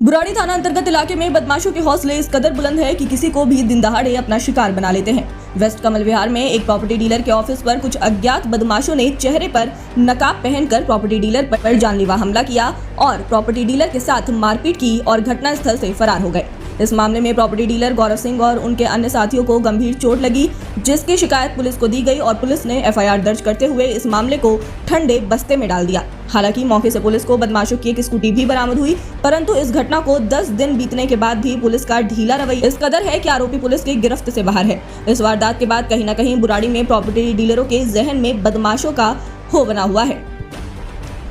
बुराड़ी थाना अंतर्गत इलाके में बदमाशों के हौसले इस कदर बुलंद है कि किसी को भी दिन दहाड़े अपना शिकार बना लेते हैं। वेस्ट कमल विहार में एक प्रॉपर्टी डीलर के ऑफिस पर कुछ अज्ञात बदमाशों ने चेहरे पर नकाब पहनकर प्रॉपर्टी डीलर पर जानलेवा हमला किया और प्रॉपर्टी डीलर के साथ मारपीट की और घटनास्थल से फरार हो गए। इस मामले में प्रॉपर्टी डीलर गौरव सिंह और उनके अन्य साथियों को गंभीर चोट लगी, जिसकी शिकायत पुलिस को दी गई और पुलिस ने एफआईआर दर्ज करते हुए इस मामले को ठंडे बस्ते में डाल दिया। हालांकि मौके से पुलिस को बदमाशों की एक स्कूटी भी बरामद हुई, परंतु इस घटना को 10 दिन बीतने के बाद भी पुलिस का ढीला रवैया इस कदर है कि आरोपी पुलिस की गिरफ्त से बाहर है। इस वारदात के बाद कहीं न कहीं बुराड़ी में प्रॉपर्टी डीलरों के जहन में बदमाशों का हो बना हुआ है।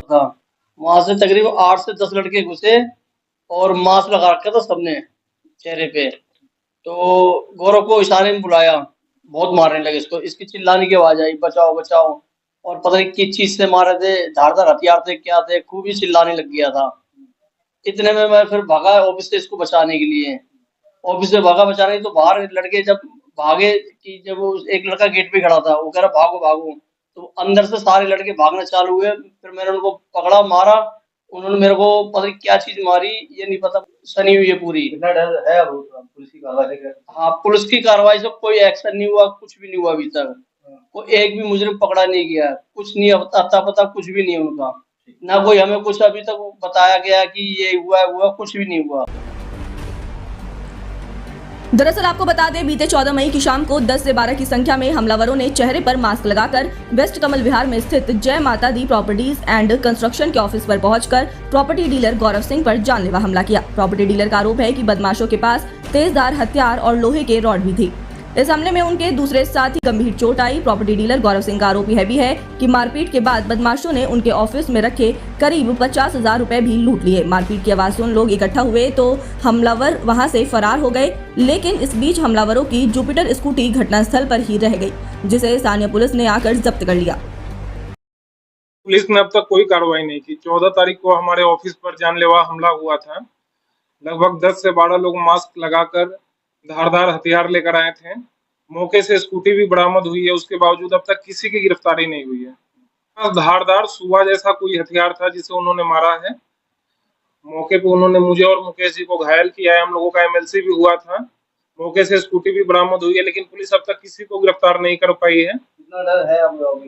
वहाँ से तकरीबन 8 से 10 लड़के घुसे और मास्क लगा रखा था सबने चेहरे पे। तो गौरव को इशारे में बुलाया, बहुत मारने लगे इसको, इसकी चिल्लाने की आवाज आई, बचाओ बचाओ, और पता नहीं किस चीज से मारे थे, धारदार हथियार थे क्या थे, खूब ही चिल्लाने लग गया था। इतने में मैं फिर भागा ऑफिस से इसको बचाने के लिए। ऑफिस से भागा बचाने, तो बाहर लड़के जब भागे कि जब वो एक लड़का गेट पे खड़ा था, वो कह रहा भागो भागो, तो अंदर से सारे लड़के भागना चालू हुए। फिर मैंने उनको पकड़ा, मारा, उन्होंने मेरे को पता नहीं क्या चीज मारी, ये नहीं पता, सनी हुई है पूरी। कितना डर है अब पुलिस की कार्रवाई से? हाँ, पुलिस की कार्रवाई से कोई एक्शन नहीं हुआ, कुछ भी नहीं हुआ अभी तक। कोई एक भी मुजरिम पकड़ा नहीं गया, कुछ नहीं अता पता कुछ भी नहीं उनका, ना कोई हमें कुछ अभी तक बताया गया कि ये हुआ, कुछ भी नहीं हुआ। दरअसल आपको बता दें, बीते 14 मई की शाम को 10 से 12 की संख्या में हमलावरों ने चेहरे पर मास्क लगाकर वेस्ट कमल विहार में स्थित जय माता दी प्रॉपर्टीज एंड कंस्ट्रक्शन के ऑफिस पर पहुंचकर प्रॉपर्टी डीलर गौरव सिंह पर जानलेवा हमला किया। प्रॉपर्टी डीलर का आरोप है कि बदमाशों के पास तेजधार हथियार और लोहे के रॉड भी थे। इस हमले में उनके दूसरे साथी गंभीर चोट आई। प्रॉपर्टी डीलर गौरव सिंह का आरोप यह भी है कि मारपीट के बाद बदमाशों ने उनके ऑफिस में रखे करीब 50,000 रुपए भी लूट लिए। मारपीट की आवाज सुन लोग इकट्ठा हुए तो हमलावर वहां से फरार हो गए, लेकिन इस बीच हमलावरों की जुपिटर स्कूटी घटनास्थल पर ही रह गई, जिसे स्थानीय पुलिस ने आकर जब्त कर लिया। पुलिस ने अब तक कोई कार्रवाई नहीं की। 14 तारीख को हमारे ऑफिस पर जानलेवा हमला हुआ था। लगभग 10 से 12 लोग मास्क लगाकर धारदार हथियार लेकर आए थे। मौके से स्कूटी भी बरामद हुई है, उसके बावजूद अब तक किसी की गिरफ्तारी नहीं हुई है। धारदार सुबह जैसा कोई हथियार था जिसे उन्होंने मारा है। मौके पे उन्होंने मुझे और मुकेश जी को घायल किया है। हम लोगों का एमएलसी भी हुआ था। मौके से स्कूटी भी बरामद हुई है, लेकिन पुलिस अब तक किसी को गिरफ्तार नहीं कर पाई है। कितना डर है हम लोग?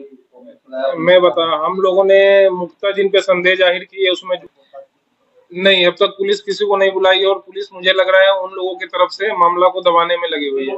मैं बता, हम लोगों ने मुख्ता जिन पे संदेह जाहिर की है, उसमें नहीं, अब तक पुलिस किसी को नहीं बुलाई और पुलिस मुझे लग रहा है उन लोगों की तरफ से मामला को दबाने में लगी हुई है।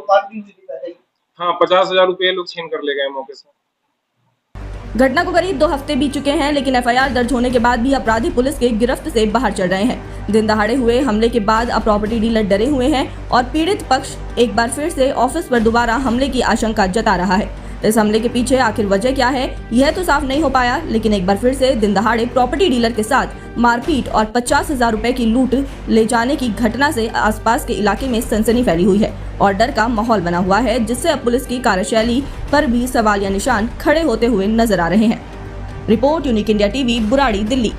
हाँ, 50,000 रुपये लोग छीन कर ले गए मौके से। घटना को करीब 2 हफ्ते बीत चुके हैं, लेकिन एफआईआर दर्ज होने के बाद भी अपराधी पुलिस के गिरफ्त से बाहर चल रहे हैं। दिन दहाड़े हुए हमले के बाद अब प्रॉपर्टी डीलर डरे हुए हैं और पीड़ित पक्ष एक बार फिर से ऑफिस पर दोबारा हमले की आशंका जता रहा है। इस हमले के पीछे आखिर वजह क्या है, यह तो साफ नहीं हो पाया, लेकिन एक बार फिर से दिन दहाड़े प्रॉपर्टी डीलर के साथ मारपीट और 50,000 रुपए की लूट ले जाने की घटना से आसपास के इलाके में सनसनी फैली हुई है और डर का माहौल बना हुआ है, जिससे अब पुलिस की कार्यशैली पर भी सवालिया निशान खड़े होते हुए नजर आ रहे हैं। Report unique India TV, Burari, Delhi.